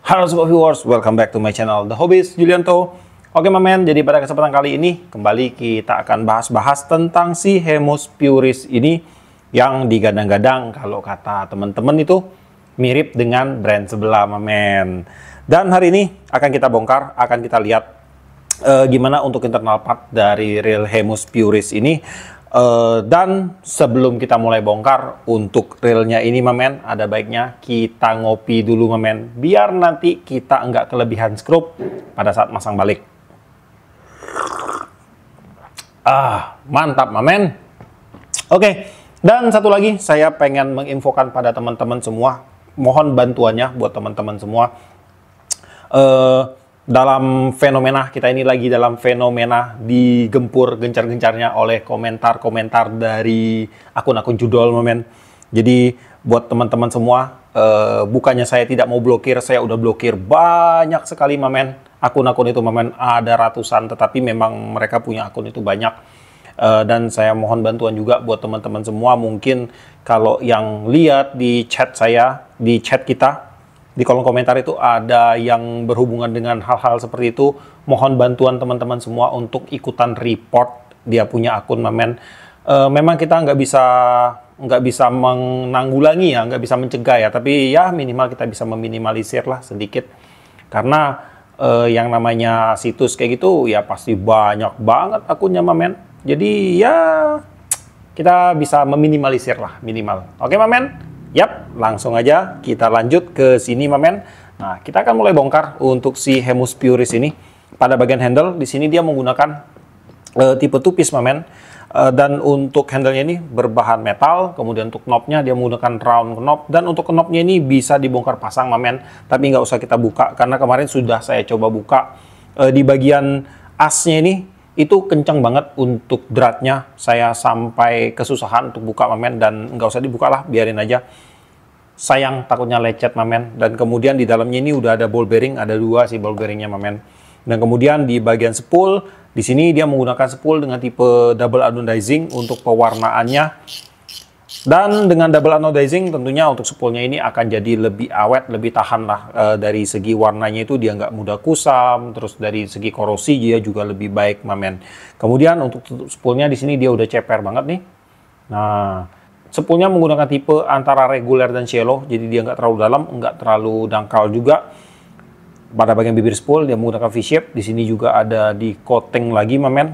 Halo sobat viewers, welcome back to my channel The Hobbyist Julianto. Oke men, jadi pada kesempatan kali ini kembali kita akan bahas-bahas tentang si Hemus Puris ini yang digadang-gadang kalau kata teman-teman itu mirip dengan brand sebelah men. Dan hari ini akan kita bongkar, akan kita lihat gimana untuk internal part dari reel Hemus Puris ini. Dan sebelum kita mulai bongkar untuk reelnya ini men, ada baiknya kita ngopi dulu men, biar nanti kita nggak kelebihan skrup pada saat masang balik. Mantap men. Oke, dan satu lagi saya pengen menginfokan pada teman-teman semua, mohon bantuannya buat teman-teman semua. Dalam fenomena, kita ini lagi dalam fenomena digempur gencar-gencarnya oleh komentar-komentar dari akun-akun judul men. Jadi buat teman-teman semua, bukannya saya tidak mau blokir, saya udah blokir banyak sekali men. Akun-akun itu men, ada ratusan, tetapi memang mereka punya akun itu banyak. Dan saya mohon bantuan juga buat teman-teman semua. Mungkin kalau yang lihat di chat saya, di chat kita, di kolom komentar itu ada yang berhubungan dengan hal-hal seperti itu, mohon bantuan teman-teman semua untuk ikutan report dia punya akun men. Memang kita nggak bisa menanggulangi ya, nggak bisa mencegah ya, tapi ya minimal kita bisa meminimalisir lah sedikit, karena yang namanya situs kayak gitu ya pasti banyak banget akunnya men. Jadi ya kita bisa meminimalisir lah minimal. Oke men? Yap, langsung aja kita lanjut ke sini men. Nah, kita akan mulai bongkar untuk si Hemus Puris ini. Pada bagian handle, di sini dia menggunakan tipe tupis men. Dan untuk handle-nya ini berbahan metal. Kemudian untuk knobnya dia menggunakan round knob. Dan untuk knobnya ini bisa dibongkar pasang men. Tapi nggak usah kita buka, karena kemarin sudah saya coba buka. Di bagian asnya ini, itu kencang banget untuk dratnya, saya sampai kesusahan untuk buka men, dan nggak usah dibuka lah, biarin aja, sayang takutnya lecet men. Dan kemudian di dalamnya ini udah ada ball bearing, ada dua sih ball bearingnya men. Dan kemudian di bagian spool, di sini dia menggunakan spool dengan tipe double anodizing untuk pewarnaannya. Dan dengan double anodizing tentunya untuk spoolnya ini akan jadi lebih awet, lebih tahan lah. Dari segi warnanya itu dia nggak mudah kusam, terus dari segi korosi dia juga lebih baik men. Kemudian untuk tutup spoolnya di sini dia udah ceper banget nih. Nah, spoolnya menggunakan tipe antara reguler dan shallow, jadi dia nggak terlalu dalam, nggak terlalu dangkal juga. Pada bagian bibir spool dia menggunakan V-shape, di sini juga ada di coating lagi men.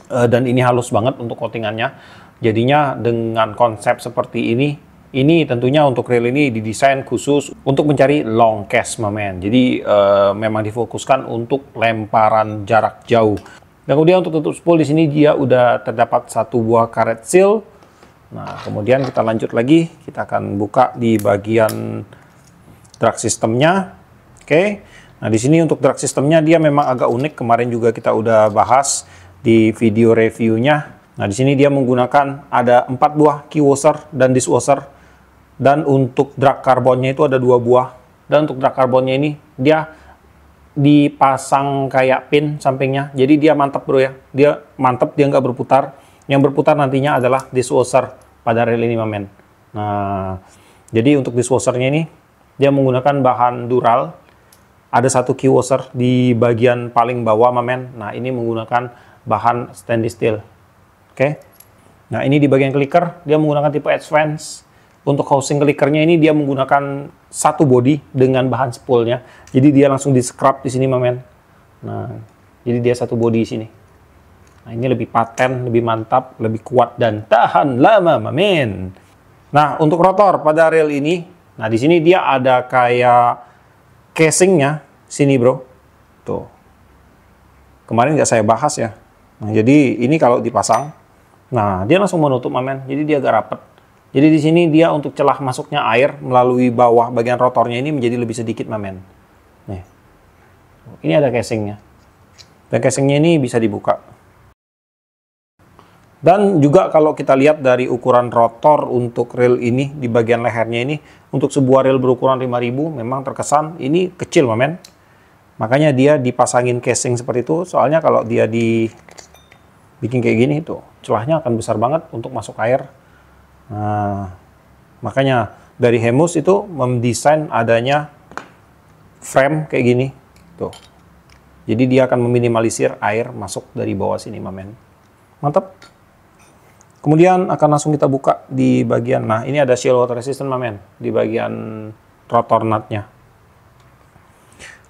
Dan ini halus banget untuk coatingannya. Jadinya dengan konsep seperti ini tentunya untuk reel ini didesain khusus untuk mencari long cast men. Jadi memang difokuskan untuk lemparan jarak jauh. Dan kemudian untuk tutup spool di sini dia udah terdapat satu buah karet seal. Nah, kemudian kita lanjut lagi, kita akan buka di bagian drag systemnya. Oke. Nah, di sini untuk drag systemnya dia memang agak unik. Kemarin juga kita udah bahas di video reviewnya. Nah, di sini dia menggunakan ada 4 buah key washer dan dishwasher. Dan untuk drag karbonnya itu ada 2 buah. Dan untuk drag karbonnya ini dia dipasang kayak pin sampingnya. Jadi dia mantap bro ya. Dia mantap, dia nggak berputar. Yang berputar nantinya adalah dishwasher pada reel ini men. Nah, jadi untuk dishwashernya ini dia menggunakan bahan dural. Ada satu key washer di bagian paling bawah men. Nah, ini menggunakan bahan stainless steel. Oke. Nah, ini di bagian clicker dia menggunakan tipe Advance. Untuk housing clickernya ini dia menggunakan satu body dengan bahan spoolnya. Jadi dia langsung di scrub di sini men. Nah, jadi dia satu body di sini. Nah, ini lebih paten, lebih mantap, lebih kuat dan tahan lama men. Nah, untuk rotor pada reel ini, nah di sini dia ada kayak casingnya sini bro. Tuh. Kemarin nggak saya bahas ya. Nah, jadi ini kalau dipasang, nah dia langsung menutup men. Jadi dia agak rapet. Jadi di sini dia untuk celah masuknya air melalui bawah bagian rotornya ini menjadi lebih sedikit men. Nih. Ini ada casingnya. Dan casingnya ini bisa dibuka. Dan juga kalau kita lihat dari ukuran rotor untuk reel ini di bagian lehernya ini, untuk sebuah reel berukuran 5000 memang terkesan ini kecil men. Makanya dia dipasangin casing seperti itu, soalnya kalau dia dibikin kayak gini tuh celahnya akan besar banget untuk masuk air. Nah, makanya dari Hemus itu mendesain adanya frame kayak gini. Tuh. Jadi dia akan meminimalisir air masuk dari bawah sini, mamen. Mantap. Kemudian akan langsung kita buka di bagian, nah ini ada shield water resistant, mamen, di bagian rotor nutnya.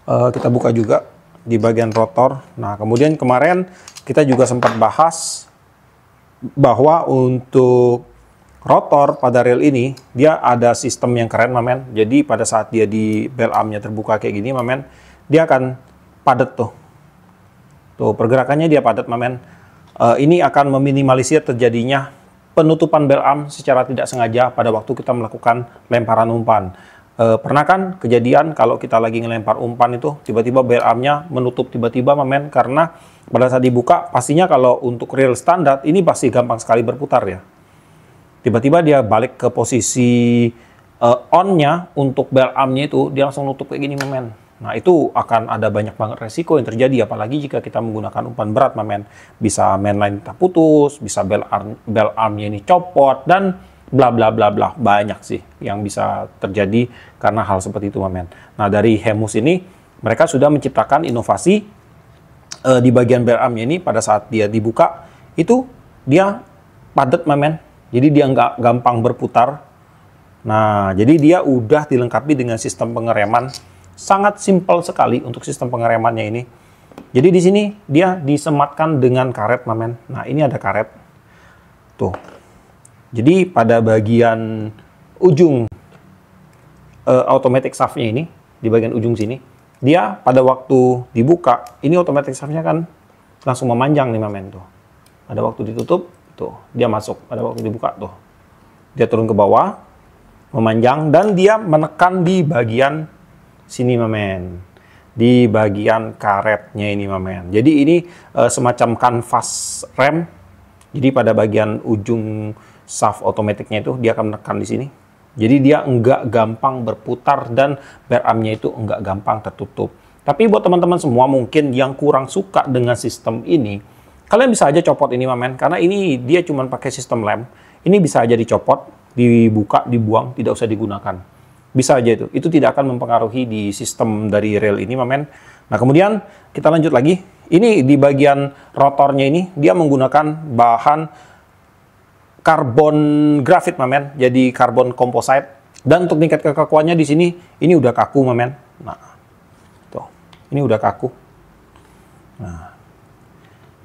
Kita buka juga di bagian rotor. Nah, kemudian kemarin kita juga sempat bahas bahwa untuk rotor pada rel ini, dia ada sistem yang keren, mamen. Jadi pada saat dia di bell armnya terbuka kayak gini, mamen, dia akan padat tuh. Tuh, pergerakannya dia padat, mamen. Ini akan meminimalisir terjadinya penutupan bell arm secara tidak sengaja pada waktu kita melakukan lemparan umpan. Pernah kan kejadian kalau kita lagi ngelempar umpan itu tiba-tiba bell armnya menutup tiba-tiba, mamen, karena pada saat dibuka pastinya kalau untuk reel standar ini pasti gampang sekali berputar ya. Tiba-tiba dia balik ke posisi on-nya untuk bell armnya itu dia langsung nutup kayak gini, mamen. Nah, itu akan ada banyak banget resiko yang terjadi, apalagi jika kita menggunakan umpan berat, mamen. Bisa mainline kita putus, bisa bell armnya ini copot, dan bla bla bla bla. Banyak sih yang bisa terjadi karena hal seperti itu, mamen. Nah, dari Hemus ini, mereka sudah menciptakan inovasi di bagian bell armnya ini pada saat dia dibuka, itu dia padat, mamen. Jadi dia nggak gampang berputar. Nah, jadi dia udah dilengkapi dengan sistem pengereman. Sangat simpel sekali untuk sistem pengeremannya ini. Jadi di sini dia disematkan dengan karet, mamen. Nah, ini ada karet. Tuh. Jadi pada bagian ujung automatic shaft-nya ini, di bagian ujung sini, dia pada waktu dibuka, ini automatic shaft-nya kan langsung memanjang nih, mamen, tuh. Pada waktu ditutup, tuh, dia masuk. Pada waktu dibuka, tuh. Dia turun ke bawah, memanjang, dan dia menekan di bagian sini, mamen, di bagian karetnya ini, mamen. Jadi ini semacam kanvas rem. Jadi pada bagian ujung shaft otomatiknya itu dia akan menekan di sini. Jadi dia enggak gampang berputar dan bell armnya itu enggak gampang tertutup. Tapi buat teman-teman semua mungkin yang kurang suka dengan sistem ini, kalian bisa aja copot ini, mamen, karena ini dia cuma pakai sistem lem. Ini bisa aja dicopot, dibuka, dibuang, tidak usah digunakan. Bisa aja itu tidak akan mempengaruhi di sistem dari rel ini, mamen. Nah, kemudian kita lanjut lagi. Ini di bagian rotornya ini dia menggunakan bahan karbon grafit, mamen. Jadi karbon composite. Dan untuk tingkat kekakuannya di sini ini udah kaku, mamen. Nah, tuh, ini udah kaku. Nah,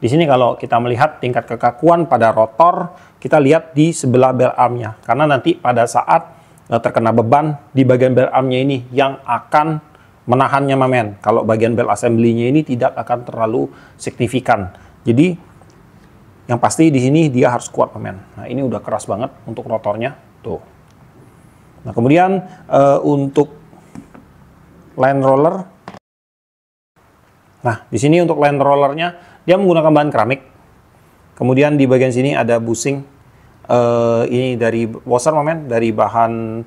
di sini kalau kita melihat tingkat kekakuan pada rotor, kita lihat di sebelah bell armnya. Karena nanti pada saat terkena beban di bagian bell armnya ini yang akan menahannya, mamen. Kalau bagian bell assembly-nya ini tidak akan terlalu signifikan. Jadi yang pasti di sini dia harus kuat, mamen. Nah, ini udah keras banget untuk rotornya, tuh. Nah, kemudian untuk line roller. Nah, di sini untuk line rollernya dia menggunakan bahan keramik. Kemudian di bagian sini ada bushing. Ini dari washer, mamen, dari bahan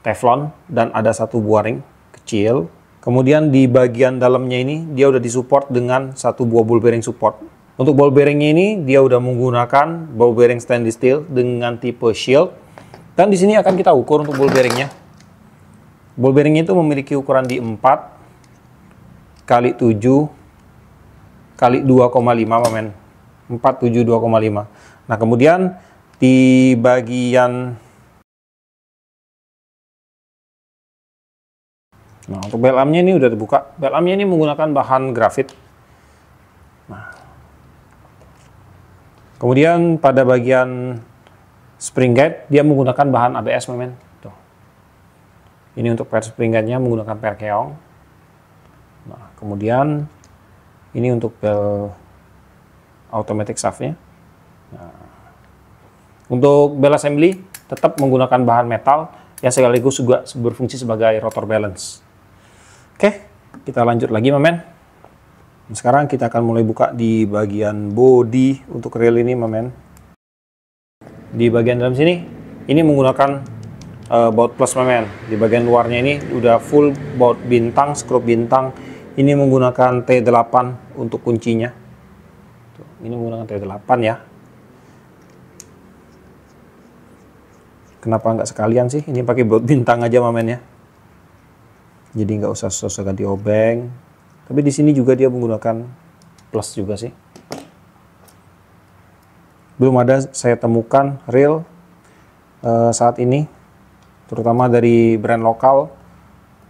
teflon, dan ada satu buah ring kecil. Kemudian di bagian dalamnya ini dia udah disupport dengan satu buah ball bearing support. Untuk ball bearingnya ini dia udah menggunakan ball bearing stainless steel dengan tipe shield. Dan di sini akan kita ukur untuk ball bearingnya. Ball bearingnya itu memiliki ukuran di 4 kali 7 kali 2,5, mamen. 4, 7, 2,5. Nah, kemudian di bagian, nah, untuk bell armnya ini udah dibuka. Bell armnya ini menggunakan bahan grafit. Nah, kemudian pada bagian spring guide dia menggunakan bahan ABS, mamen. Tuh. Ini untuk per spring guide-nya menggunakan per keong. Nah, kemudian ini untuk bell automatic shaft-nya. Nah, untuk bell assembly tetap menggunakan bahan metal yang sekaligus juga berfungsi sebagai rotor balance. Oke, kita lanjut lagi, mamen. Sekarang kita akan mulai buka di bagian body untuk reel ini, mamen. Di bagian dalam sini, ini menggunakan baut plus, mamen. Di bagian luarnya ini udah full baut bintang, skrup bintang. Ini menggunakan T8 untuk kuncinya. Ini menggunakan T8 ya. Kenapa nggak sekalian sih? Ini pakai baut bintang aja, mamen, ya. Jadi nggak usah susah ganti obeng. Tapi di sini juga dia menggunakan plus juga sih. Belum ada saya temukan reel saat ini, terutama dari brand lokal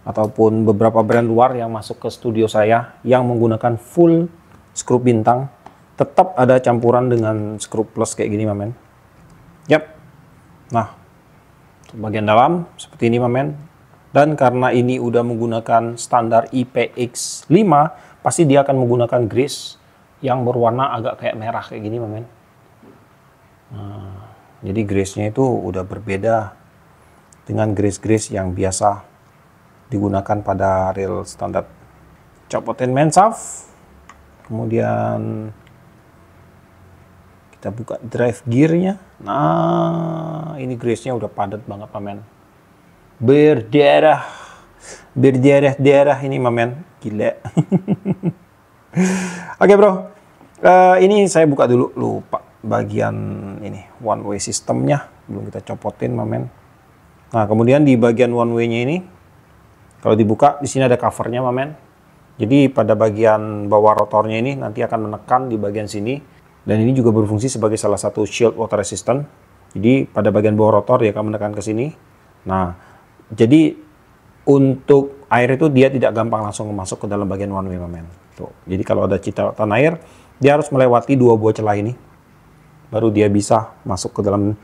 ataupun beberapa brand luar yang masuk ke studio saya yang menggunakan full skrup bintang. Tetap ada campuran dengan skrup plus kayak gini, mamen. Yap. Nah, untuk bagian dalam seperti ini, mamen. Dan karena ini udah menggunakan standar IPX5, pasti dia akan menggunakan grease yang berwarna agak kayak merah kayak gini, mamen. Nah, jadi grease-nya itu udah berbeda dengan grease-grease yang biasa digunakan pada reel standar. Copotin main shaft, kemudian kita buka drive gearnya. Nah, ini grease-nya udah padat banget, mamen. Berdarah ini, mamen. Gila. Oke, bro. Ini saya buka dulu, lupa bagian ini one way sistemnya belum kita copotin, mamen. Nah, kemudian di bagian one way-nya ini, kalau dibuka di sini ada covernya, mamen. Jadi pada bagian bawah rotornya ini nanti akan menekan di bagian sini. Dan ini juga berfungsi sebagai salah satu shield water resistant. Jadi pada bagian bawah rotor dia akan menekan ke sini. Nah, jadi untuk air itu dia tidak gampang langsung masuk ke dalam bagian one way, mamen. Tuh. Jadi kalau ada citatan air, dia harus melewati dua buah celah ini. Baru dia bisa masuk ke dalam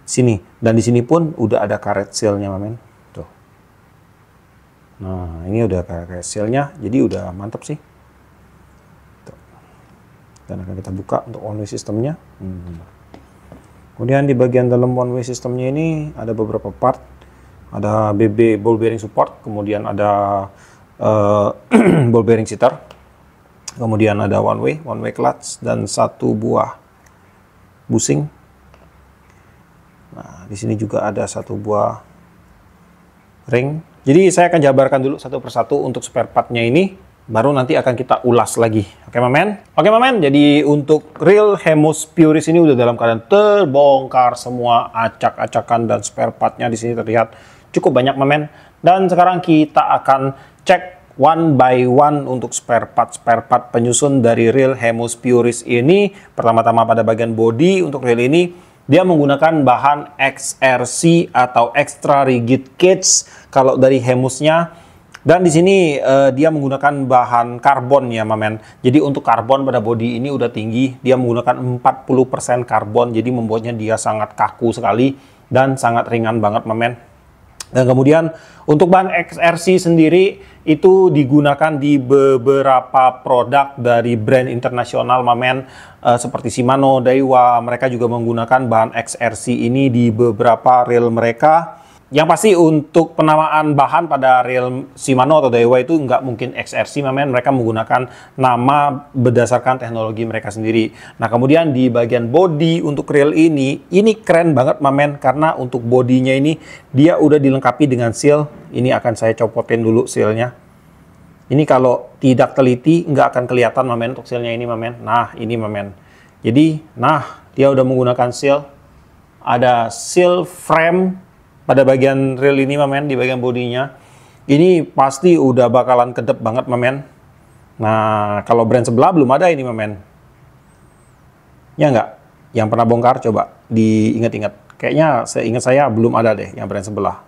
sini. Dan di sini pun udah ada karet seal-nya, mamen. Tuh. Nah, ini udah karet seal-nya, jadi udah mantap sih. Dan akan kita buka untuk one way sistemnya. Kemudian di bagian dalam one way sistemnya ini ada beberapa part. Ada BB ball bearing support, kemudian ada ball bearing seater, kemudian ada one way clutch, dan satu buah bushing. Nah, di sini juga ada satu buah ring. Jadi saya akan jabarkan dulu satu persatu untuk spare partnya ini. Baru nanti akan kita ulas lagi. Oke, mamen? Oke, mamen. Jadi untuk reel Hemus Puris ini udah dalam keadaan terbongkar semua acak-acakan dan spare partnya di sini terlihat cukup banyak, mamen. Dan sekarang kita akan cek one by one untuk spare part penyusun dari reel Hemus Puris ini. Pertama-tama pada bagian body untuk reel ini dia menggunakan bahan XRC atau Extra Rigid Cage kalau dari Hemusnya. Dan di sini dia menggunakan bahan karbon ya, mamen. Jadi untuk karbon pada bodi ini udah tinggi. Dia menggunakan 40% karbon. Jadi membuatnya dia sangat kaku sekali dan sangat ringan banget, mamen. Dan kemudian untuk bahan XRC sendiri itu digunakan di beberapa produk dari brand internasional, mamen. Seperti Shimano, Daiwa. Mereka juga menggunakan bahan XRC ini di beberapa reel mereka. Yang pasti untuk penamaan bahan pada reel Shimano atau Daiwa itu nggak mungkin XRC, mamen. Mereka menggunakan nama berdasarkan teknologi mereka sendiri. Nah, kemudian di bagian body untuk reel ini keren banget, mamen. Karena untuk bodinya ini dia udah dilengkapi dengan seal. Ini akan saya copotin dulu sealnya. Ini kalau tidak teliti nggak akan kelihatan, mamen, untuk sealnya ini, mamen. Nah, ini, mamen. Jadi, nah, dia udah menggunakan seal. Ada seal frame pada bagian reel ini, mamen, di bagian bodinya. Ini pasti udah bakalan kedep banget, mamen. Nah, kalau brand sebelah belum ada ini, mamen. Ya nggak? Yang pernah bongkar, coba diingat-ingat. Kayaknya saya belum ada deh yang brand sebelah.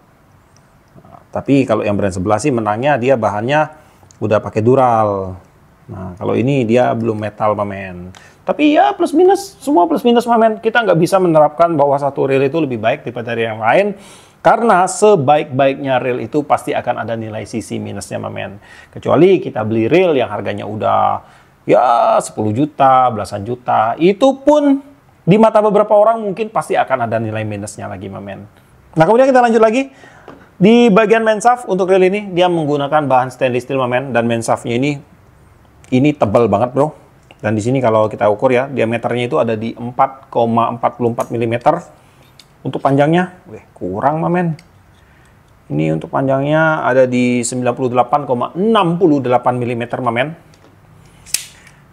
Nah, tapi kalau yang brand sebelah sih menangnya dia bahannya udah pakai dural. Nah, kalau ini dia belum metal, mamen. Tapi ya plus minus, semua plus minus, mamen. Kita nggak bisa menerapkan bahwa satu reel itu lebih baik daripada yang lain. Karena sebaik-baiknya reel itu pasti akan ada nilai sisi minusnya, mamen. Kecuali kita beli reel yang harganya udah ya 10 juta, belasan juta. Itu pun di mata beberapa orang mungkin pasti akan ada nilai minusnya lagi, mamen. Nah, kemudian kita lanjut lagi. Di bagian main shaft untuk reel ini dia menggunakan bahan stainless steel, mamen. Dan main shaftnya ini tebal banget, bro. Dan di sini kalau kita ukur ya, diameternya itu ada di 4,44 mm. Untuk panjangnya, kurang, mamen. Ini untuk panjangnya ada di 98,68 mm, mamen.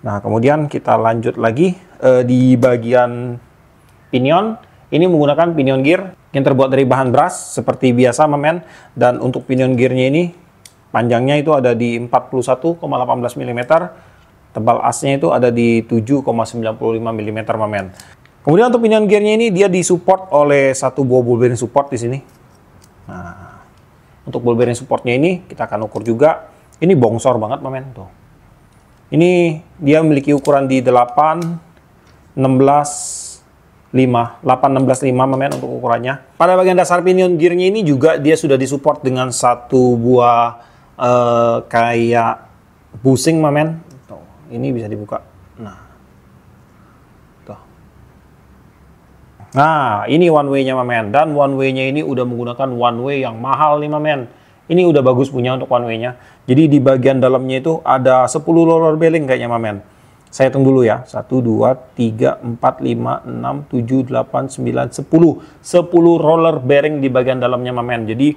Nah, kemudian kita lanjut lagi di bagian pinion. Ini menggunakan pinion gear yang terbuat dari bahan brass seperti biasa, mamen. Dan untuk pinion gearnya ini Panjangnya itu ada di 41,18 mm. Tebal asnya itu ada di 7,95 mm, mamen. Kemudian untuk pinion gearnya ini dia disupport oleh satu buah ball bearing support di sini. Nah, untuk ball bearing supportnya ini kita akan ukur juga. Ini bongsor banget, mamen. Tuh. Ini dia memiliki ukuran di 8, 16, 5, 8, 16, 5, mamen, untuk ukurannya. Pada bagian dasar pinion gearnya ini juga dia sudah disupport dengan satu buah kayak busing, mamen. Tuh, ini bisa dibuka. Nah, ini one way-nya, mamen. Dan one way-nya ini udah menggunakan one way yang mahal nih, mamen. Ini udah bagus punya untuk one way-nya. Jadi di bagian dalamnya itu ada 10 roller bearing kayaknya, mamen. Saya hitung dulu ya. 1, 2, 3, 4, 5, 6, 7, 8, 9, 10. 10 roller bearing di bagian dalamnya, mamen. Jadi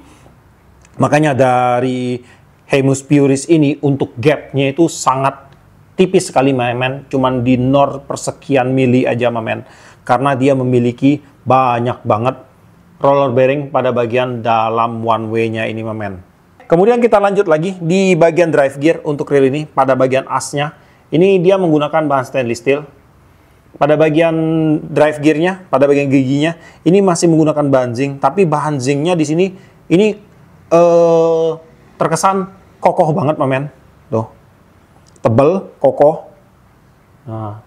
makanya dari Hemus Puris ini untuk gap-nya itu sangat tipis sekali, mamen. Cuman di 0/sekian mili aja, mamen. Karena dia memiliki banyak banget roller bearing pada bagian dalam one way-nya ini, mamen. Kemudian kita lanjut lagi di bagian drive gear untuk reel ini. Pada bagian asnya, ini dia menggunakan bahan stainless steel. Pada bagian drive gearnya, pada bagian giginya, ini masih menggunakan bahan zinc. Tapi bahan zincnya di sini, ini terkesan kokoh banget, mamen. Tuh, tebel, kokoh. Nah,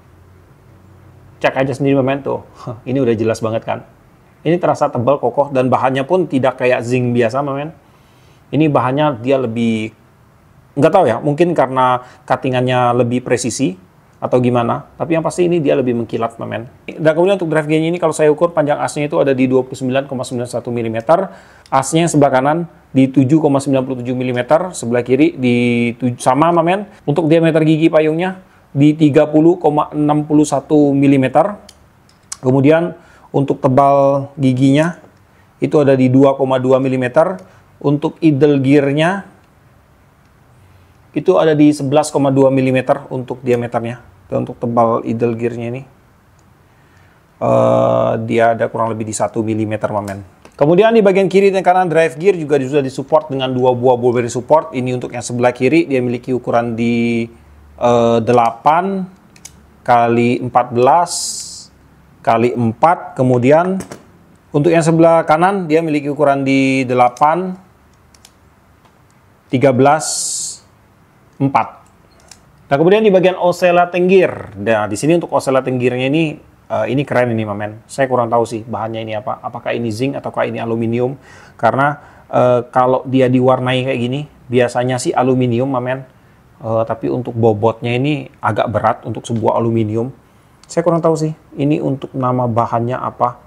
cek aja sendiri, mamen. Tuh, ini udah jelas banget kan. Ini terasa tebal, kokoh, dan bahannya pun tidak kayak zinc biasa, mamen. Ini bahannya dia lebih, nggak tahu ya, mungkin karena cuttingannya lebih presisi atau gimana. Tapi yang pasti ini dia lebih mengkilat, mamen. Dan kemudian untuk drive gearnya ini kalau saya ukur panjang asnya itu ada di 29,91 mm. Asnya sebelah kanan di 7,97 mm, sebelah kiri di sama, mamen. Untuk diameter gigi payungnya di 30,61 mm. Kemudian untuk tebal giginya itu ada di 2,2 mm. Untuk idle gearnya itu ada di 11,2 mm untuk diameternya. Dan untuk tebal idle gearnya ini dia ada kurang lebih di 1 mm, mamen. Kemudian di bagian kiri dan kanan drive gear juga sudah disupport dengan dua buah ball bearing support. Ini untuk yang sebelah kiri dia memiliki ukuran di 8 kali 14 kali 4. Kemudian untuk yang sebelah kanan dia memiliki ukuran di 8, 13, 4. Nah, kemudian di bagian oscillating gear. Nah, di sini untuk oscillating gearnya ini keren ini, mamen. Saya kurang tahu sih bahannya ini apa. Apakah ini zinc ataukah ini aluminium? Karena kalau dia diwarnai kayak gini, biasanya sih aluminium, mamen. Tapi untuk bobotnya ini agak berat untuk sebuah aluminium. Saya kurang tahu sih ini untuk nama bahannya apa.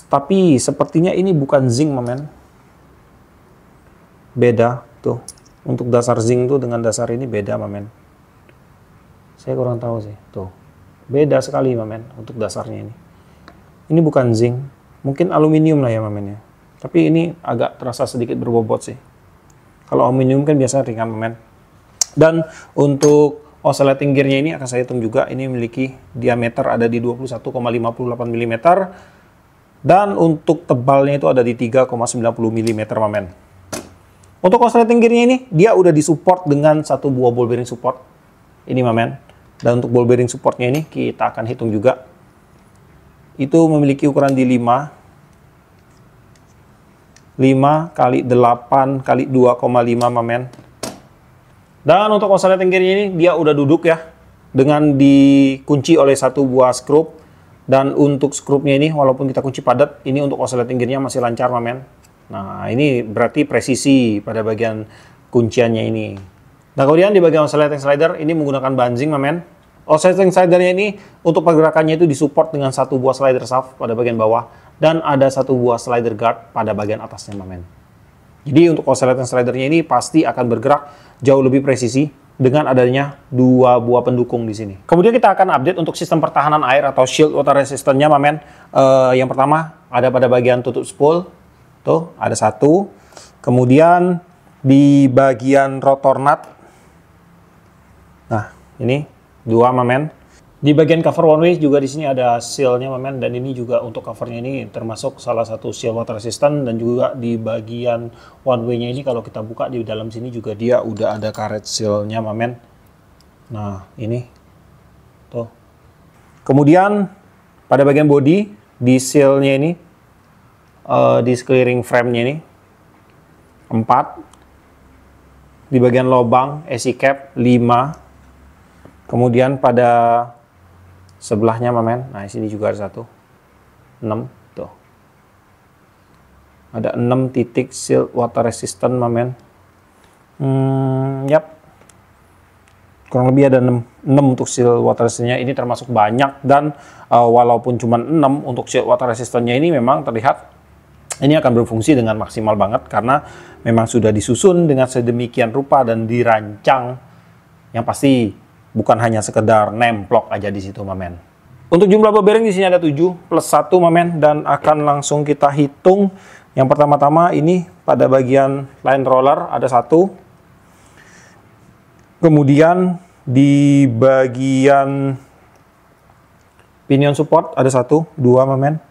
Tapi sepertinya ini bukan zinc, mamen. Beda tuh. Untuk dasar zinc tuh dengan dasar ini beda, mamen. Saya kurang tahu sih. Tuh. Beda sekali, mamen, untuk dasarnya ini. Ini bukan zinc. Mungkin aluminium lah ya, mamen ya. Tapi ini agak terasa sedikit berbobot sih. Kalau aluminium kan biasa ringan, mamen. Dan untuk oscillating gearnya ini akan saya hitung juga. Ini memiliki diameter ada di 21,58 mm. Dan untuk tebalnya itu ada di 3,90 mm, mamen. Untuk oscillating gearnya ini, dia udah disupport dengan satu buah ball bearing support. Ini, mamen. Dan untuk ball bearing supportnya ini, kita akan hitung juga. Itu memiliki ukuran di 5 kali 8 kali 2,5, mamen. Dan untuk oscillating gearnya ini, dia udah duduk ya. Dengan dikunci oleh satu buah skrup. Dan untuk skrupnya ini, walaupun kita kunci padat, ini untuk oscillating gearnya masih lancar, mamen. Nah, ini berarti presisi pada bagian kunciannya ini. Nah, kemudian di bagian oscillating slider, ini menggunakan bahan zinc, mamen. Oscillating slidernya ini, untuk pergerakannya itu disupport dengan satu buah slider shaft pada bagian bawah. Dan ada satu buah slider guard pada bagian atasnya, mamen. Jadi untuk oscillating slidernya ini pasti akan bergerak jauh lebih presisi dengan adanya dua buah pendukung di sini. Kemudian kita akan update untuk sistem pertahanan air atau shield water resistance-nya, mamen. Yang pertama ada pada bagian tutup spool. Tuh, ada satu. Kemudian di bagian rotor nut. Nah, ini dua, mamen. Di bagian cover one way juga di sini ada seal-nya, men, dan ini juga untuk covernya ini termasuk salah satu seal water resistant, dan juga di bagian one way-nya ini kalau kita buka di dalam sini juga dia udah ada karet seal-nya, men. Nah, ini tuh. Kemudian pada bagian body di seal-nya ini di sekeliling frame-nya ini 4. Di bagian lubang AC cap 5. Kemudian pada sebelahnya, men, nah sini juga ada 1, 6 tuh. Ada 6 titik seal water resistant, men. Yap. Kurang lebih ada 6 untuk seal water resistance-nya. Ini termasuk banyak, dan walaupun cuma 6 untuk seal water resistance-nya ini memang terlihat ini akan berfungsi dengan maksimal banget karena memang sudah disusun dengan sedemikian rupa dan dirancang yang pasti bukan hanya sekedar nemplok aja di situ, men. Untuk jumlah ball bearing di sini ada 7 plus 1, men, dan akan langsung kita hitung. Yang pertama-tama ini pada bagian line roller ada 1. Kemudian di bagian pinion support ada 1, 2, men.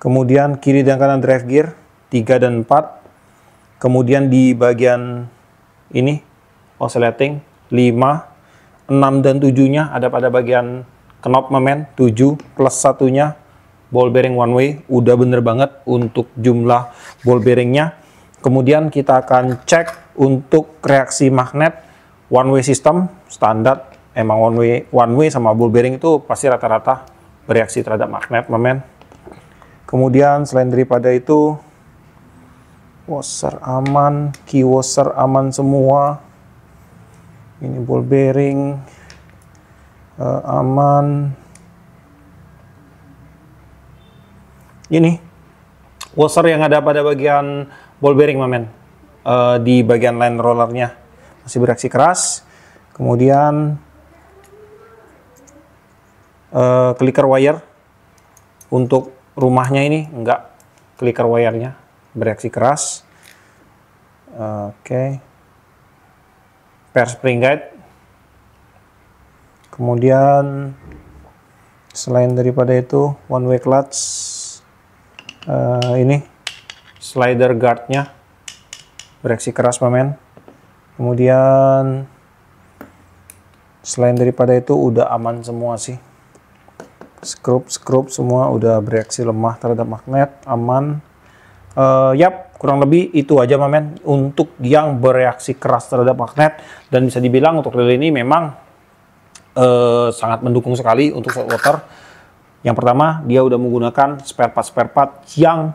Kemudian kiri dan kanan drive gear 3 dan 4. Kemudian di bagian ini oscillating 5. 6 dan 7-nya ada pada bagian knob, men. 7 plus 1-nya ball bearing one way. Udah bener banget untuk jumlah ball bearingnya. Kemudian kita akan cek untuk reaksi magnet one way system standar. Emang one way sama ball bearing itu pasti rata-rata bereaksi terhadap magnet, men. Kemudian selain daripada itu washer aman, key washer aman semua. Ini ball bearing aman. Ini washer yang ada pada bagian ball bearing, men, di bagian line rollernya masih bereaksi keras. Kemudian clicker wire untuk rumahnya ini enggak, clicker wire-nya bereaksi keras. Oke. Pair spring guide. Kemudian selain daripada itu one way clutch, ini slider guard-nya bereaksi keras, men. Kemudian selain daripada itu udah aman semua sih. Skrup semua udah bereaksi lemah terhadap magnet, aman. Yap, kurang lebih itu aja, men, untuk yang bereaksi keras terhadap magnet. Dan bisa dibilang untuk reel ini memang sangat mendukung sekali untuk saltwater. Yang pertama, dia udah menggunakan spare part yang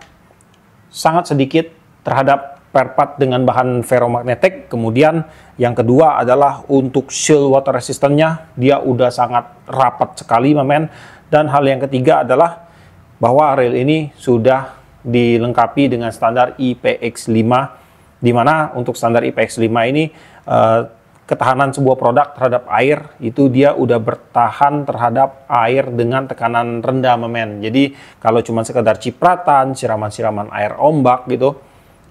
sangat sedikit terhadap spare part dengan bahan ferromagnetic. Kemudian yang kedua adalah untuk shield water resistance-nya dia udah sangat rapat sekali, men. Dan hal yang ketiga adalah bahwa reel ini sudah dilengkapi dengan standar IPX5, di mana untuk standar IPX5 ini ketahanan sebuah produk terhadap air itu dia udah bertahan terhadap air dengan tekanan rendah, men. Jadi kalau cuma sekedar cipratan, siraman-siraman air ombak gitu,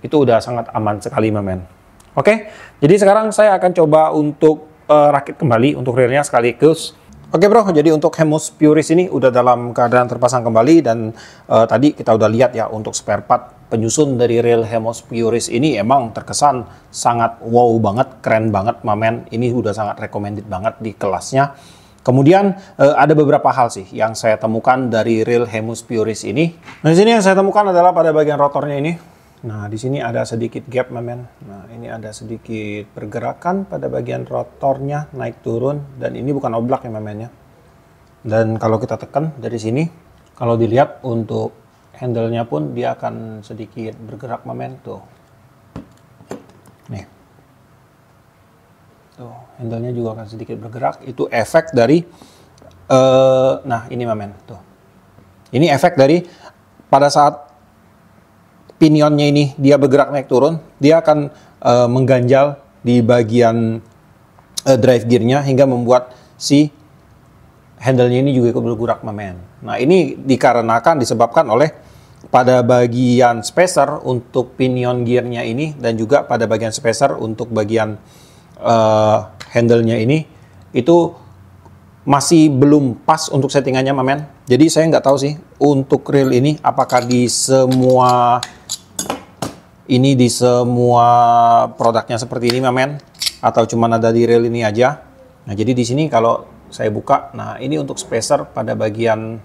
itu udah sangat aman sekali, men. Oke, jadi sekarang saya akan coba untuk rakit kembali untuk reelnya sekaligus. Oke, bro, jadi untuk Hemus Puris ini udah dalam keadaan terpasang kembali, dan tadi kita udah lihat ya untuk spare part penyusun dari reel Hemus Puris ini emang terkesan sangat wow banget, keren banget, men. Ini udah sangat recommended banget di kelasnya. Kemudian ada beberapa hal sih yang saya temukan dari reel Hemus Puris ini. Nah, di sini yang saya temukan adalah pada bagian rotornya ini. Nah, di sini ada sedikit gap, men. Nah, ini ada sedikit pergerakan pada bagian rotornya naik turun, dan ini bukan oblak ya, men, ya. Dan kalau kita tekan dari sini, kalau dilihat untuk handle-nya pun dia akan sedikit bergerak, men, tuh. Nih. Tuh, handle-nya juga akan sedikit bergerak. Itu efek dari nah, ini, men, tuh. Ini efek dari pada saat pinionnya ini dia bergerak naik turun, dia akan mengganjal di bagian drive gearnya hingga membuat si handle-nya ini juga ikut bergerak, men. Nah, ini dikarenakan disebabkan oleh pada bagian spacer untuk pinion gearnya ini, dan juga pada bagian spacer untuk bagian handle-nya ini, itu masih belum pas untuk settingannya, mamen. Jadi saya nggak tahu sih untuk reel ini apakah di semua produknya seperti ini, mamen, atau cuma ada di reel ini aja. Nah, jadi di sini kalau saya buka, nah ini untuk spacer pada bagian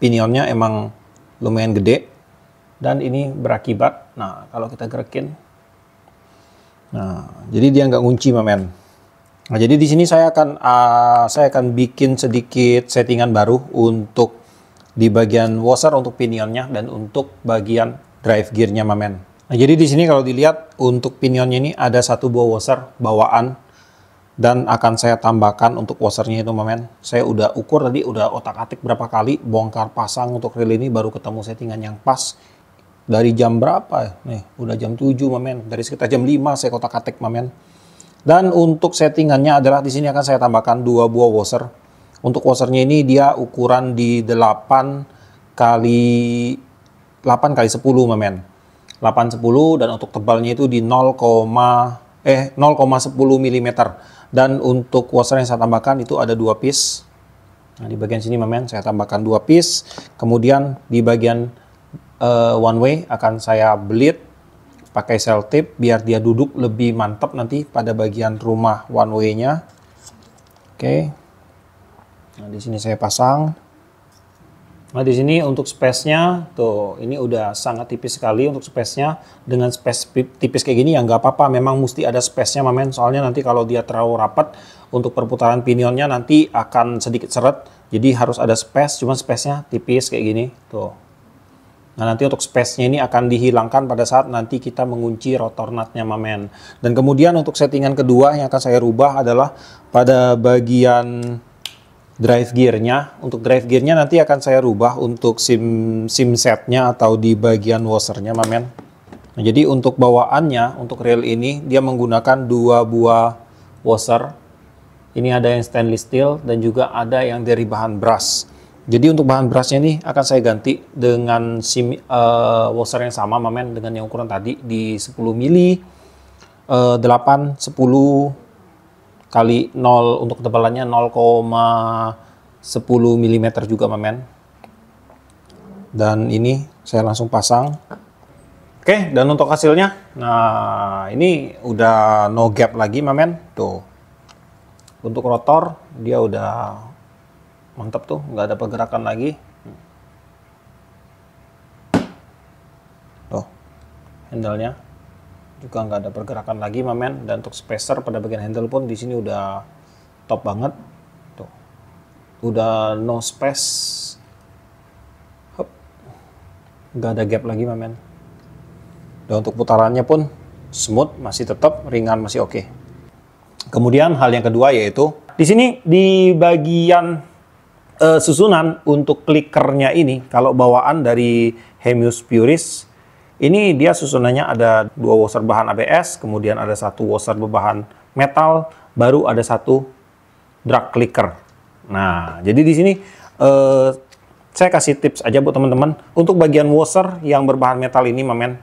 pinionnya emang lumayan gede dan ini berakibat. Nah, kalau kita gerakin, nah jadi dia nggak ngunci, mamen. Nah, jadi di sini saya akan bikin sedikit settingan baru untuk di bagian washer untuk pinionnya dan untuk bagian drive gearnya, mamen. Nah, jadi di sini kalau dilihat untuk pinionnya ini ada satu buah washer bawaan dan akan saya tambahkan untuk washernya itu, mamen. Saya udah ukur tadi, udah otak-atik berapa kali bongkar pasang untuk reel ini baru ketemu settingan yang pas. Dari jam berapa? Nih, udah jam 7, mamen. Dari sekitar jam 5 saya otak-atik, mamen. Dan untuk settingannya adalah di sini akan saya tambahkan 2 buah washer. Untuk washernya ini dia ukuran di 8 kali 10, mamen. 8-10 dan untuk tebalnya itu di 0,10 mm. Dan untuk washer yang saya tambahkan itu ada 2 piece. Nah, di bagian sini, mamen, saya tambahkan 2 piece. Kemudian di bagian one way akan saya belit pakai selotip biar dia duduk lebih mantap nanti pada bagian rumah one way-nya. Oke. Nah, di sini saya pasang. Nah, di sini untuk space-nya tuh, ini udah sangat tipis sekali untuk space-nya. Dengan space tipis kayak gini ya nggak apa-apa, memang mesti ada space-nya, mamen. Soalnya nanti kalau dia terlalu rapat untuk perputaran pinionnya nanti akan sedikit seret. Jadi harus ada space, cuma space-nya tipis kayak gini tuh. Nah, nanti untuk space-nya ini akan dihilangkan pada saat nanti kita mengunci rotor nut-nya, mamen. Dan kemudian untuk settingan kedua yang akan saya rubah adalah pada bagian drive gear-nya. Untuk drive gear-nya nanti akan saya rubah untuk sim set-nya atau di bagian washer-nya, mamen. Nah, jadi untuk bawaannya, untuk reel ini dia menggunakan 2 buah washer. Ini ada yang stainless steel dan juga ada yang dari bahan brass. Jadi untuk bahan brassnya ini akan saya ganti dengan washer yang sama, mamen, dengan yang ukuran tadi di 10 mili, 8, 10 kali 0 untuk ketebalannya 0,10 mm juga, mamen. Dan ini saya langsung pasang. Oke, dan untuk hasilnya, nah ini udah no gap lagi, mamen. Tuh. Untuk rotor dia udah mantap tuh, nggak ada pergerakan lagi. Tuh, handle-nya juga nggak ada pergerakan lagi, mamen. Dan untuk spacer pada bagian handle pun di sini udah top banget. Tuh, udah no space, nggak ada gap lagi, mamen. Dan untuk putarannya pun smooth, masih tetap ringan, masih oke. Kemudian hal yang kedua yaitu di sini di bagian susunan untuk clickernya ini, kalau bawaan dari Hemius Puris, ini dia susunannya ada 2 washer bahan ABS, kemudian ada 1 washer berbahan metal, baru ada 1 drag clicker. Nah, jadi di sini saya kasih tips aja buat teman-teman. Untuk bagian washer yang berbahan metal ini, mamen,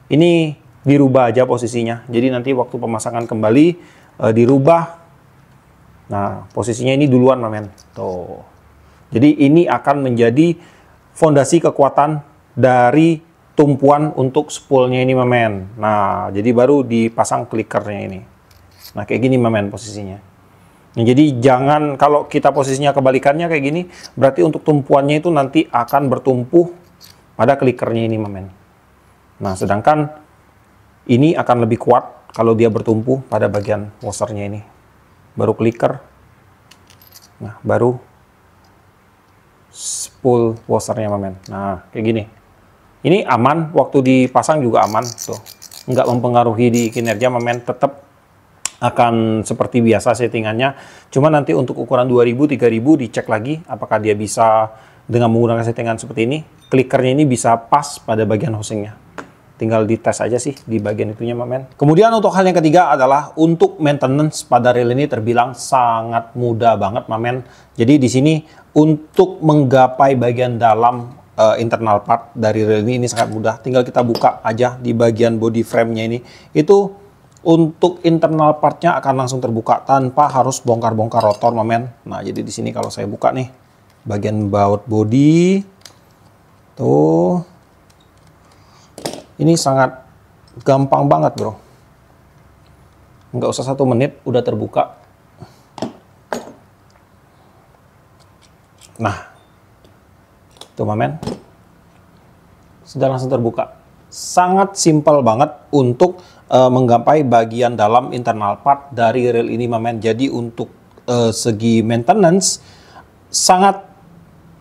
ini dirubah aja posisinya. Jadi nanti waktu pemasangan kembali dirubah. Nah, posisinya ini duluan, mamen. Tuh. Jadi ini akan menjadi fondasi kekuatan dari tumpuan untuk spoolnya ini, mamen. Nah, jadi baru dipasang clickernya ini. Nah, kayak gini, mamen, posisinya. Nah, jadi jangan, kalau kita posisinya kebalikannya kayak gini, berarti untuk tumpuannya itu nanti akan bertumpu pada clickernya ini, mamen. Nah, sedangkan ini akan lebih kuat kalau dia bertumpu pada bagian washernya ini. Baru clicker. Nah, baru spool washernya, mamen. Nah, kayak gini. Ini aman, waktu dipasang juga aman. Tuh, nggak mempengaruhi di kinerja, mamen. Tetap akan seperti biasa settingannya. Cuma nanti untuk ukuran 2000, 3000 dicek lagi apakah dia bisa dengan menggunakan settingan seperti ini. Clickernya ini bisa pas pada bagian housingnya. Tinggal dites aja sih di bagian itunya, mamen. Kemudian untuk hal yang ketiga adalah untuk maintenance pada reel ini terbilang sangat mudah banget, mamen. Jadi di sini untuk menggapai bagian dalam internal part dari reel ini sangat mudah. Tinggal kita buka aja di bagian body frame-nya ini. Itu Untuk internal partnya akan langsung terbuka tanpa harus bongkar-bongkar rotor, mamen. Nah, jadi di sini kalau saya buka nih, bagian baut bodi, tuh, ini sangat gampang banget, bro. Nggak usah 1 menit, udah terbuka. Nah, tuh, mamen, sudah langsung terbuka. Sangat simpel banget untuk menggapai bagian dalam internal part dari reel ini, mamen. Jadi untuk segi maintenance sangat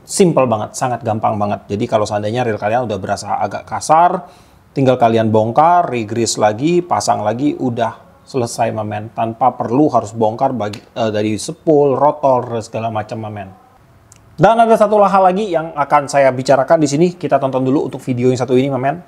simple banget, sangat gampang banget. Jadi kalau seandainya reel kalian udah berasa agak kasar, tinggal kalian bongkar, re-grease lagi, pasang lagi, udah selesai, mamen. Tanpa perlu harus bongkar dari spool, rotor, segala macam, mamen. Dan ada satu hal lagi yang akan saya bicarakan di sini. Kita tonton dulu untuk video yang satu ini, mamen.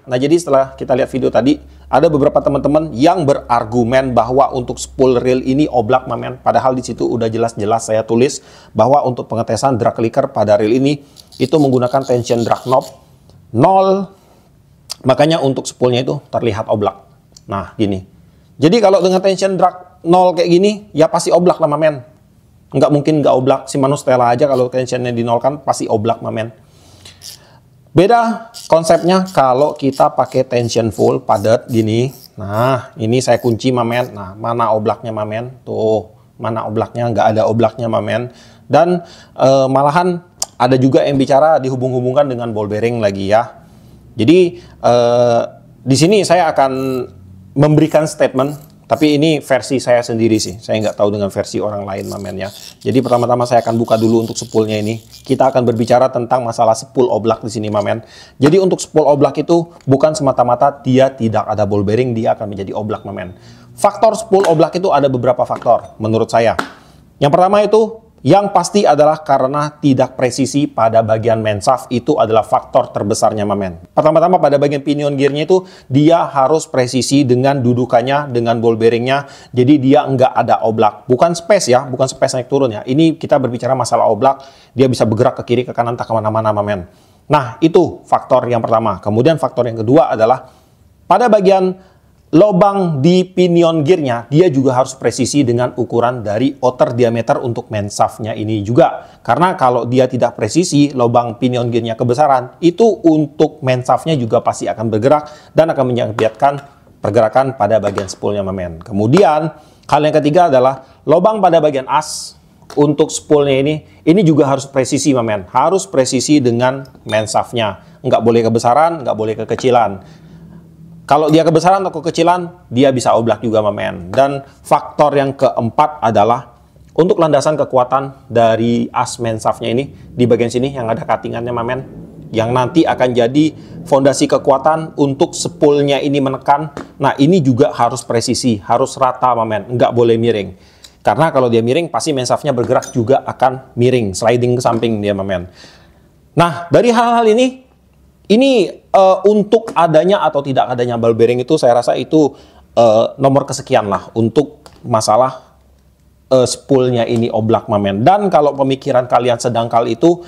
Nah, jadi setelah kita lihat video tadi, ada beberapa teman-teman yang berargumen bahwa untuk spool reel ini oblak, mamen. Padahal di situ udah jelas-jelas saya tulis bahwa untuk pengetesan drag clicker pada reel ini itu menggunakan tension drag knob 0. Makanya untuk spoolnya itu terlihat oblak. Nah, gini. Jadi kalau dengan tension drag 0 kayak gini, ya pasti oblak lah, mamen. Nggak mungkin nggak oblak. Shimano Stella aja kalau tensionnya di 0 kan pasti oblak, mamen. Beda konsepnya kalau kita pakai tension full padat gini. Nah, ini saya kunci, mamen. Nah, mana oblaknya, mamen? Tuh, mana oblaknya? Nggak ada oblaknya, mamen. Dan malahan ada juga yang bicara dihubung-hubungkan dengan ball bearing lagi ya. Jadi di sini saya akan memberikan statement. Tapi ini versi saya sendiri sih. Saya nggak tahu dengan versi orang lain, mamen ya. Jadi pertama-tama saya akan buka dulu untuk spoolnya ini. Kita akan berbicara tentang masalah spool oblak di sini, mamen. Jadi untuk spool oblak itu bukan semata-mata dia tidak ada ball bearing, dia akan menjadi oblak, mamen. Faktor spool oblak itu ada beberapa faktor menurut saya. Yang pertama itu yang pasti adalah karena tidak presisi pada bagian main shaft, itu adalah faktor terbesarnya, mamen. Pertama-tama pada bagian pinion gearnya itu dia harus presisi dengan dudukannya, dengan ball bearingnya. Jadi dia nggak ada oblak. Bukan space ya, bukan space naik turun ya. Ini kita berbicara masalah oblak, dia bisa bergerak ke kiri, ke kanan, entah kemana-mana, mamen. Nah, itu faktor yang pertama. Kemudian faktor yang kedua adalah pada bagian lubang di pinion gearnya, dia juga harus presisi dengan ukuran dari outer diameter untuk main shaftnya ini juga. Karena kalau dia tidak presisi, lubang pinion gearnya kebesaran, itu untuk main shaftnya juga pasti akan bergerak dan akan menyebabkan pergerakan pada bagian spoolnya, mamen. Kemudian, hal yang ketiga adalah lubang pada bagian as untuk spoolnya ini juga harus presisi, mamen. Harus presisi dengan main shaftnya. Nggak boleh kebesaran, nggak boleh kekecilan. Kalau dia kebesaran atau kekecilan, dia bisa oblak juga, mamen. Dan faktor yang keempat adalah untuk landasan kekuatan dari as main shaftnya ini, di bagian sini yang ada cuttingannya, mamen. Yang nanti akan jadi fondasi kekuatan untuk spoolnya ini menekan. Nah, ini juga harus presisi, harus rata, mamen. Nggak boleh miring. Karena kalau dia miring, pasti main shaftnya bergerak juga akan miring, sliding ke samping dia, mamen. Nah, dari hal-hal ini untuk adanya atau tidak adanya ball bearing itu saya rasa itu nomor kesekian lah untuk masalah spoolnya ini oblak, mamen. Dan kalau pemikiran kalian sedangkal itu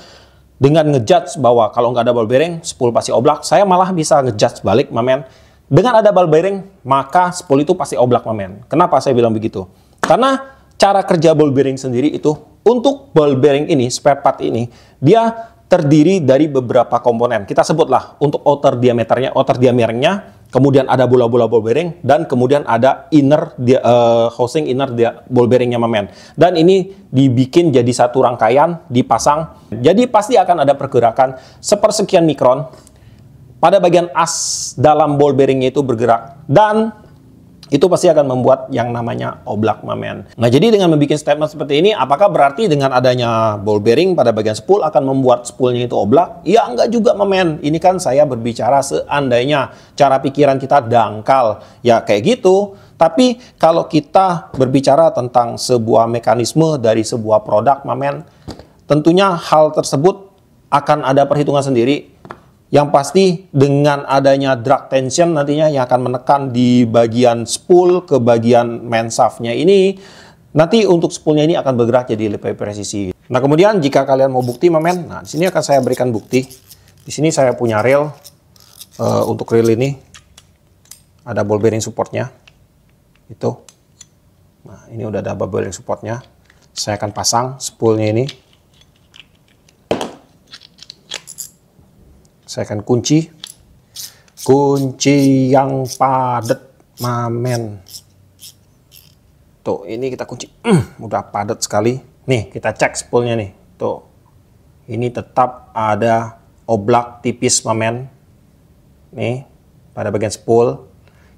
dengan ngejudge bahwa kalau nggak ada ball bearing spool pasti oblak, saya malah bisa ngejudge balik, mamen. Dengan ada ball bearing maka spool itu pasti oblak, mamen. Kenapa saya bilang begitu? Karena cara kerja ball bearing sendiri itu untuk ball bearing ini, spare part ini, dia terdiri dari beberapa komponen. Kita sebutlah untuk outer diameternya, kemudian ada bola-bola ball bearing, dan kemudian ada housing inner ball bearingnya, mamen. Dan ini dibikin jadi satu rangkaian, dipasang. Jadi pasti akan ada pergerakan sepersekian mikron pada bagian as dalam ball bearingnya itu bergerak. Dan itu pasti akan membuat yang namanya oblak, mamen. Nah, jadi dengan membuat statement seperti ini, apakah berarti dengan adanya ball bearing pada bagian spool akan membuat spoolnya itu oblak? Ya, enggak juga, mamen. Ini kan saya berbicara seandainya cara pikiran kita dangkal. Ya, kayak gitu. Tapi kalau kita berbicara tentang sebuah mekanisme dari sebuah produk, mamen, tentunya hal tersebut akan ada perhitungan sendiri Yang pasti dengan adanya drag tension nantinya yang akan menekan di bagian spool ke bagian main shaftnya ini, nanti untuk spoolnya ini akan bergerak jadi lebih presisi. Nah kemudian jika kalian mau bukti mamen, nah di sini akan saya berikan bukti. Di sini saya punya reel. Untuk reel ini ada ball bearing supportnya. Itu. Nah ini udah ada ball bearing supportnya. Saya akan pasang spoolnya ini. Saya akan kunci yang padat mamen. Tuh ini kita kunci. Udah padat sekali. Nih kita cek spoolnya nih. Tuh ini tetap ada oblak tipis mamen. Nih pada bagian spool.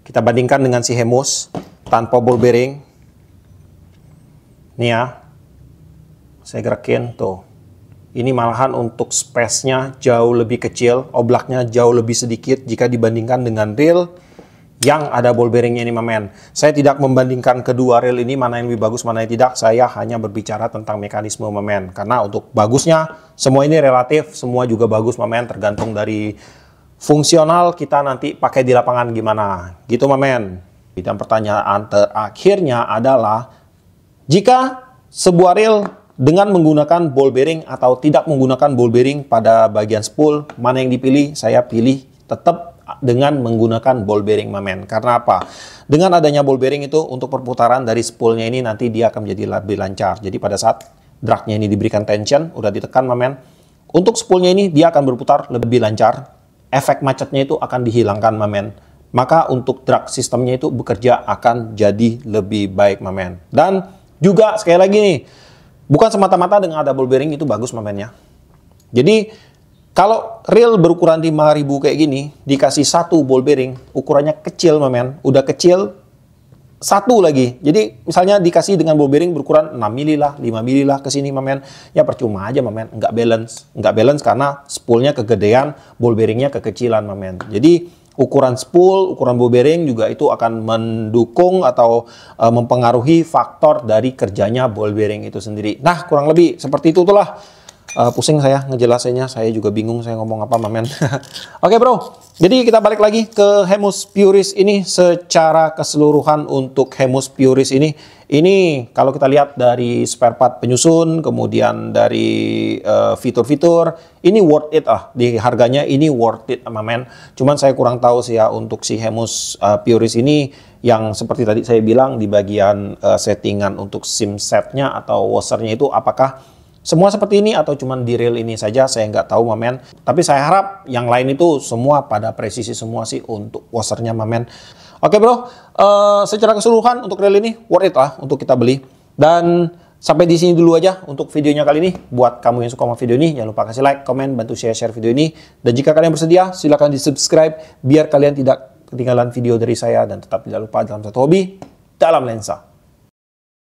Kita bandingkan dengan si Hemus tanpa ball bearing. Nih ya. Saya gerakin tuh. Ini malahan untuk space-nya jauh lebih kecil, oblaknya jauh lebih sedikit jika dibandingkan dengan reel yang ada ball bearingnya ini mamen. Saya tidak membandingkan kedua reel ini mana yang lebih bagus, mana yang tidak. Saya hanya berbicara tentang mekanisme mamen. Karena untuk bagusnya, semua ini relatif, semua juga bagus mamen, tergantung dari fungsional kita nanti pakai di lapangan gimana. Gitu mamen. Dan pertanyaan terakhirnya adalah, jika sebuah reel dengan menggunakan ball bearing atau tidak menggunakan ball bearing pada bagian spool, mana yang dipilih? Saya pilih tetap dengan menggunakan ball bearing mamen. Karena apa? Dengan adanya ball bearing itu untuk perputaran dari spoolnya ini nanti dia akan menjadi lebih lancar. Jadi pada saat dragnya ini diberikan tension, udah ditekan mamen, untuk spoolnya ini dia akan berputar lebih lancar. Efek macetnya itu akan dihilangkan mamen. Maka untuk drag sistemnya itu bekerja akan jadi lebih baik mamen. Dan juga sekali lagi nih, bukan semata-mata dengan ada ball bearing itu bagus mamennya. Jadi kalau reel berukuran 5000 kayak gini, dikasih satu ball bearing, ukurannya kecil mamen, udah kecil satu lagi. Jadi misalnya dikasih dengan ball bearing berukuran 6 mili lah, 5 mili lah ke sini mamen, ya percuma aja mamen, nggak balance. Nggak balance karena spoolnya kegedean, ball bearingnya kekecilan mamen. Jadi ukuran spool, ukuran ball bearing juga itu akan mendukung atau mempengaruhi faktor dari kerjanya ball bearing itu sendiri. Nah, kurang lebih seperti itu itulah. Pusing saya ngejelasinnya, saya juga bingung saya ngomong apa mamen. Oke bro, jadi kita balik lagi ke Hemus Puris ini. Secara keseluruhan untuk Hemus Puris ini kalau kita lihat dari spare part penyusun, kemudian dari fitur-fitur, ini worth it di harganya ini worth it mamen. Cuman saya kurang tahu sih ya untuk si Hemus Puris ini, yang seperti tadi saya bilang di bagian settingan untuk sim setnya atau washernya itu apakah semua seperti ini atau cuman di reel ini saja, saya nggak tahu mamen. Tapi saya harap yang lain itu semua pada presisi semua sih untuk washernya mamen. Oke bro, secara keseluruhan untuk reel ini worth it lah untuk kita beli. Dan sampai di sini dulu aja untuk videonya kali ini. Buat kamu yang suka sama video ini, jangan lupa kasih like, komen, bantu share video ini. Dan jika kalian bersedia, silahkan di subscribe biar kalian tidak ketinggalan video dari saya dan tetap tidak lupa dalam satu hobi, dalam lensa.